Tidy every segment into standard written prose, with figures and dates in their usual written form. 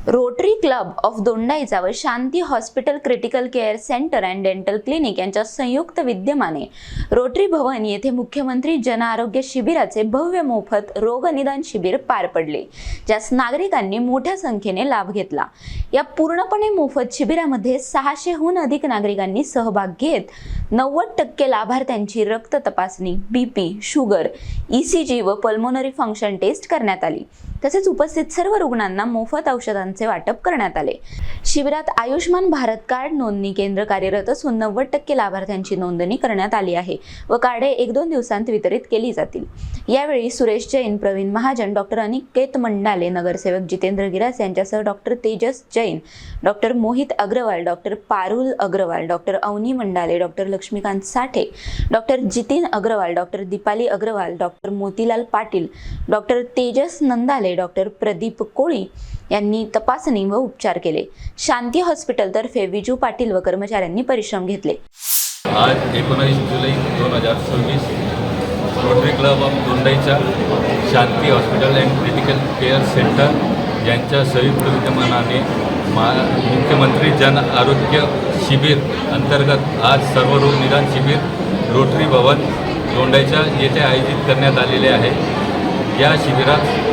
Rotary club of Dondaicha व Shanti hospital critical care centre and dental clinic यांच्या संयुक्त विद्यमाने रोटरी भवन येथे मुख्यमंत्री जन आरोग्य शिबिराचे भव्य मोफत रोग निदान शिबिर पार पडले, ज्यास नागरिकांनी मोठ्या संख्येने लाभ घेतला। या पूर्णपणे मोफत शिबिरामध्ये 600हून अधिक नागरिकांनी सहभाग घेत 90% लाभार्थ्यांची रक्त तपासणी, बीपी, शुगर, ECG व पल्मोनरी फंक्शन टेस्ट करण्यात आली। तसेच उपस्थित सर्व रुग्णांना मोफत औषधांचे वाटप करण्यात आले। शिबिरात आयुष्मान भारत कार्ड नोंदणी केंद्र कार्यरत असून 90% लाभार्थ्यांची नोंदणी करण्यात आली आहे व कार्डे 1-2 दिवसांत वितरित केली जातील। यावेळी सुरेश जैन, प्रवीण महाजन, डॉक्टर अनिकेत मंडाले, नगरसेवक जितेंद्र गिरास यांच्यासह doctor Tejas Jain, doctor Mohit Agarwal, doctor Parul Agarwal, doctor Avani Mandale, doctor Laxmikant Sathe, doctor Jitin Agarwal, doctor Deepali Agarwal, doctor Motilal Patil, doctor Tejas Nandale, doctor Pradeep Koli यांनी तपासणी व उपचार केले। शांती हॉस्पिटल तर्फे विजू पाटील व कर्मचाऱ्यांनी परिश्रम घेतले। आज 19 जुलै 2024 रोटरी क्लब ऑफ दोंडाईच्या Shanti hospital and critical care centre यांच्या संयुक्त विद्यमानाने मुख्यमंत्री जन आरोग्य शिबिर अंतर्गत आज सर्व रोग निदान शिबिर रोटरी भवन दोंडाईच्या येथे आयोजित करण्यात आलेले आहे। या शिबिरात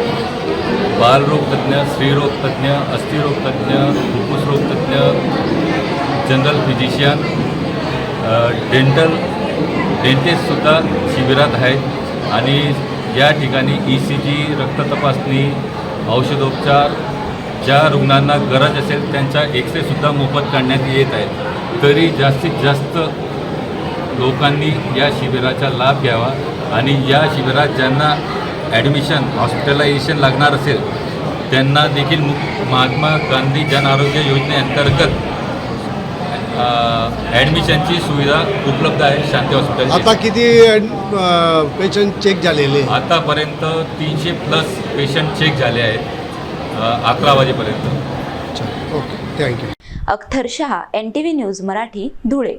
बालरोगतज्ञ, स्त्रीरोगतज्ञ, अस्थिरोगतज्ञ, फुफ्फुस रोगतज्ञ, जनरल फिजिशियन, डेंटिस्टसुद्धा शिबिरात आहेत आणि या ठिकाणी ECG, रक्त तपासणी, औषधोपचार, ज्या रुग्णांना गरज असेल त्यांचा एक्सरेसुद्धा मोफत काढण्यात येत आहे। तरी जास्तीत जास्त लोकांनी या शिबिराचा लाभ घ्यावा आणि या शिबिरात ज्यांना ॲडमिशन, हॉस्पिटलायझेशन लागणार असेल त्यांना देखील महात्मा गांधी जन आरोग्य योजनेअंतर्गत ॲडमिशनची सुविधा उपलब्ध आहे शांती हॉस्पिटल। आता किती पेशंट चेक झालेले? आतापर्यंत 300+ पेशंट चेक झाले आहेत 11 वाजेपर्यंत। Okay, thank you. Akhtar Shah, NTV news Marathi, Dhule.